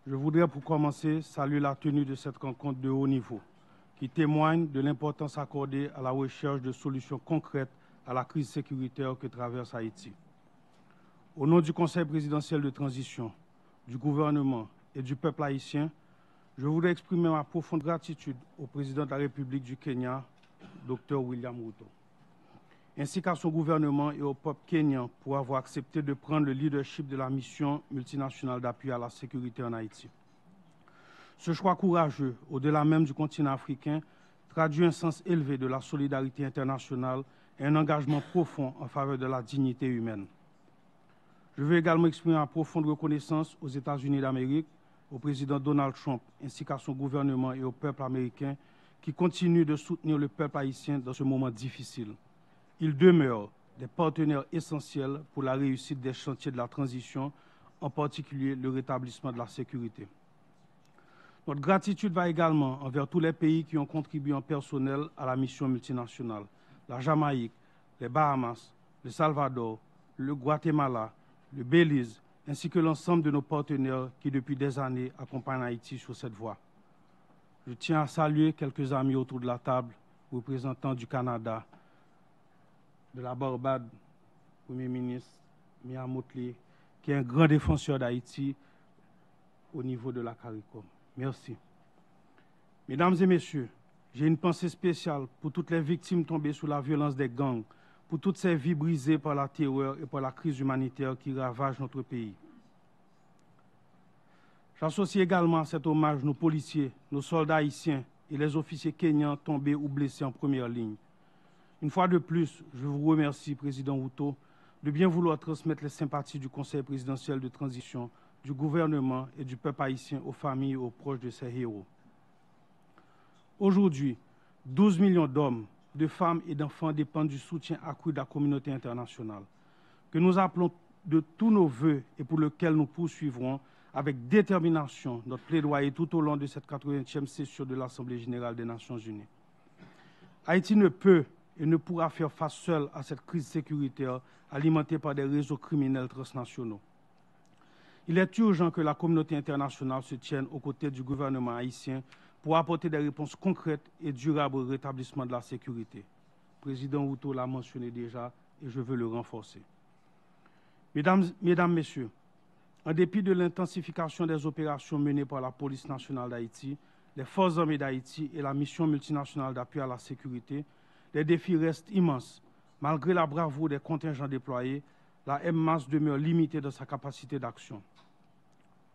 Je voudrais pour commencer saluer la tenue de cette rencontre de haut niveau qui témoigne de l'importance accordée à la recherche de solutions concrètes à la crise sécuritaire que traverse Haïti. Au nom du Conseil présidentiel de transition, du gouvernement et du peuple haïtien, je voudrais exprimer ma profonde gratitude au président de la République du Kenya, Dr William Ruto, ainsi qu'à son gouvernement et au peuple kényan pour avoir accepté de prendre le leadership de la mission multinationale d'appui à la sécurité en Haïti. Ce choix courageux, au-delà même du continent africain, traduit un sens élevé de la solidarité internationale et un engagement profond en faveur de la dignité humaine. Je veux également exprimer ma profonde reconnaissance aux États-Unis d'Amérique, au président Donald Trump, ainsi qu'à son gouvernement et au peuple américain qui continuent de soutenir le peuple haïtien dans ce moment difficile. Ils demeurent des partenaires essentiels pour la réussite des chantiers de la transition, en particulier le rétablissement de la sécurité. Notre gratitude va également envers tous les pays qui ont contribué en personnel à la mission multinationale. La Jamaïque, les Bahamas, le Salvador, le Guatemala, le Belize, ainsi que l'ensemble de nos partenaires qui depuis des années accompagnent Haïti sur cette voie. Je tiens à saluer quelques amis autour de la table, représentants du Canada, de la Barbade, Premier ministre Mia Mottley, qui est un grand défenseur d'Haïti au niveau de la CARICOM. Merci. Mesdames et messieurs, j'ai une pensée spéciale pour toutes les victimes tombées sous la violence des gangs, pour toutes ces vies brisées par la terreur et par la crise humanitaire qui ravage notre pays. J'associe également à cet hommage nos policiers, nos soldats haïtiens et les officiers kenyans tombés ou blessés en première ligne. Une fois de plus, je vous remercie, Président Ruto, de bien vouloir transmettre les sympathies du Conseil présidentiel de transition, du gouvernement et du peuple haïtien aux familles et aux proches de ces héros. Aujourd'hui, 12 millions d'hommes, de femmes et d'enfants dépendent du soutien accru de la communauté internationale, que nous appelons de tous nos vœux et pour lequel nous poursuivrons avec détermination notre plaidoyer tout au long de cette 80e session de l'Assemblée générale des Nations unies. Haïti ne peut et ne pourra faire face seul à cette crise sécuritaire alimentée par des réseaux criminels transnationaux. Il est urgent que la communauté internationale se tienne aux côtés du gouvernement haïtien pour apporter des réponses concrètes et durables au rétablissement de la sécurité. Le président Ruto l'a mentionné déjà et je veux le renforcer. Mesdames, Messieurs, en dépit de l'intensification des opérations menées par la police nationale d'Haïti, les forces armées d'Haïti et la mission multinationale d'appui à la sécurité, les défis restent immenses. Malgré la bravoure des contingents déployés, la MMAS demeure limitée dans sa capacité d'action.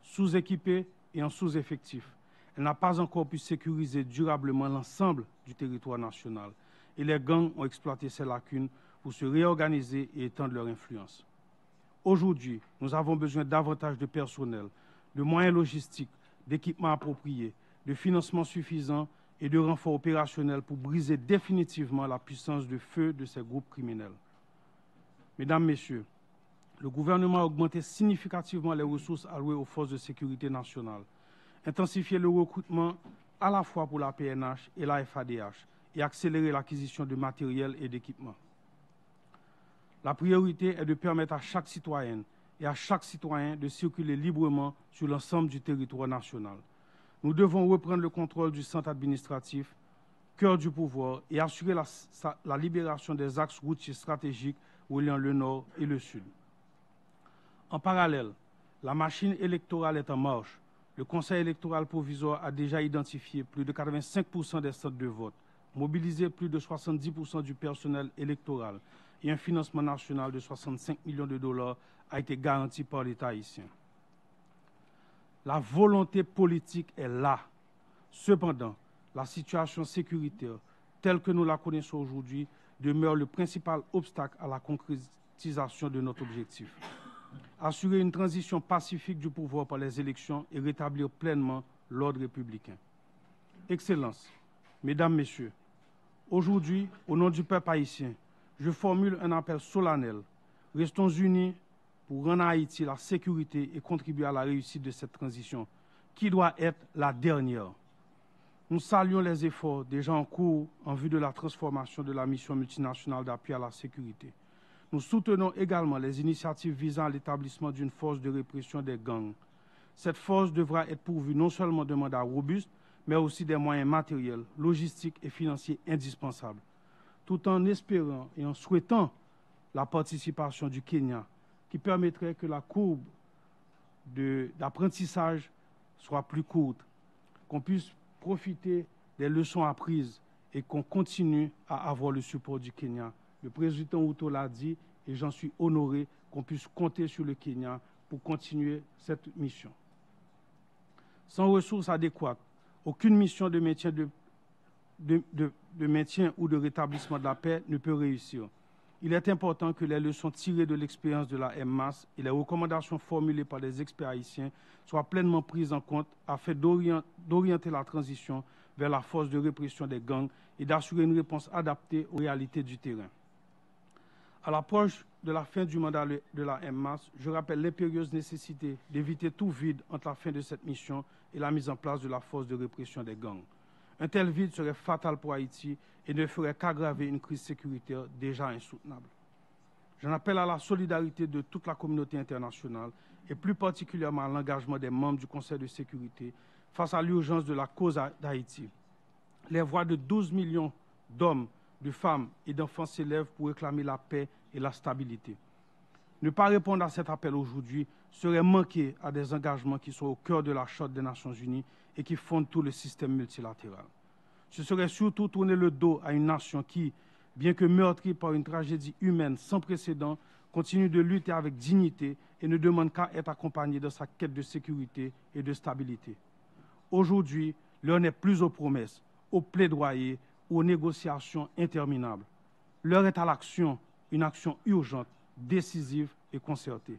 Sous-équipée et en sous-effectif, elle n'a pas encore pu sécuriser durablement l'ensemble du territoire national et les gangs ont exploité ces lacunes pour se réorganiser et étendre leur influence. Aujourd'hui, nous avons besoin davantage de personnel, de moyens logistiques, d'équipements appropriés, de financements suffisants et de renforts opérationnels pour briser définitivement la puissance de feu de ces groupes criminels. Mesdames, Messieurs, le gouvernement a augmenté significativement les ressources allouées aux forces de sécurité nationales, intensifié le recrutement à la fois pour la PNH et la FADH et accéléré l'acquisition de matériel et d'équipements. La priorité est de permettre à chaque citoyenne et à chaque citoyen de circuler librement sur l'ensemble du territoire national. Nous devons reprendre le contrôle du centre administratif, cœur du pouvoir, et assurer la libération des axes routiers stratégiques reliant le nord et le sud. En parallèle, la machine électorale est en marche. Le Conseil électoral provisoire a déjà identifié plus de 85% des centres de vote, mobilisé plus de 70% du personnel électoral et un financement national de 65 millions de dollars a été garanti par l'État haïtien. La volonté politique est là. Cependant, la situation sécuritaire, telle que nous la connaissons aujourd'hui, demeure le principal obstacle à la concrétisation de notre objectif. Assurer une transition pacifique du pouvoir par les élections et rétablir pleinement l'ordre républicain. Excellences, Mesdames, Messieurs, aujourd'hui, au nom du peuple haïtien, je formule un appel solennel. Restons unis pour rendre à Haïti la sécurité et contribuer à la réussite de cette transition, qui doit être la dernière. Nous saluons les efforts déjà en cours en vue de la transformation de la mission multinationale d'appui à la sécurité. Nous soutenons également les initiatives visant à l'établissement d'une force de répression des gangs. Cette force devra être pourvue non seulement de mandats robustes, mais aussi des moyens matériels, logistiques et financiers indispensables, tout en espérant et en souhaitant la participation du Kenya, qui permettrait que la courbe d'apprentissage soit plus courte, qu'on puisse profiter des leçons apprises et qu'on continue à avoir le support du Kenya. Le président Ruto l'a dit et j'en suis honoré qu'on puisse compter sur le Kenya pour continuer cette mission. Sans ressources adéquates, aucune mission de maintien, de maintien ou de rétablissement de la paix ne peut réussir. Il est important que les leçons tirées de l'expérience de la MMAS et les recommandations formulées par les experts haïtiens soient pleinement prises en compte afin d'orienter la transition vers la force de répression des gangs et d'assurer une réponse adaptée aux réalités du terrain. À l'approche de la fin du mandat de la MMAS, je rappelle l'impérieuse nécessité d'éviter tout vide entre la fin de cette mission et la mise en place de la force de répression des gangs. Un tel vide serait fatal pour Haïti et ne ferait qu'aggraver une crise sécuritaire déjà insoutenable. J'en appelle à la solidarité de toute la communauté internationale et plus particulièrement à l'engagement des membres du Conseil de sécurité face à l'urgence de la cause d'Haïti. Les voix de 12 millions d'hommes, de femmes et d'enfants s'élèvent pour réclamer la paix et la stabilité. Ne pas répondre à cet appel aujourd'hui serait manquer à des engagements qui sont au cœur de la Charte des Nations Unies et qui fondent tout le système multilatéral. Ce serait surtout tourner le dos à une nation qui, bien que meurtrie par une tragédie humaine sans précédent, continue de lutter avec dignité et ne demande qu'à être accompagnée dans sa quête de sécurité et de stabilité. Aujourd'hui, l'heure n'est plus aux promesses, aux plaidoyers ou aux négociations interminables. L'heure est à l'action, une action urgente, décisive et concertée.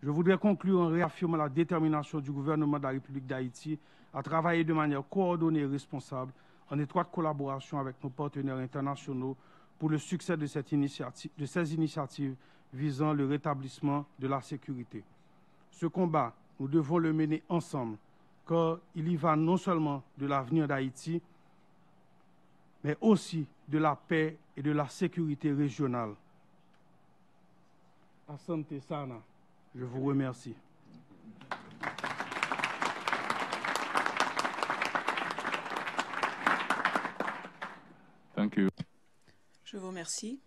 Je voudrais conclure en réaffirmant la détermination du gouvernement de la République d'Haïti à travailler de manière coordonnée et responsable, en étroite collaboration avec nos partenaires internationaux pour le succès de ces initiatives visant le rétablissement de la sécurité. Ce combat, nous devons le mener ensemble, car il y va non seulement de l'avenir d'Haïti, mais aussi de la paix et de la sécurité régionale. Asante Sana, je vous remercie. Thank you. Je vous remercie.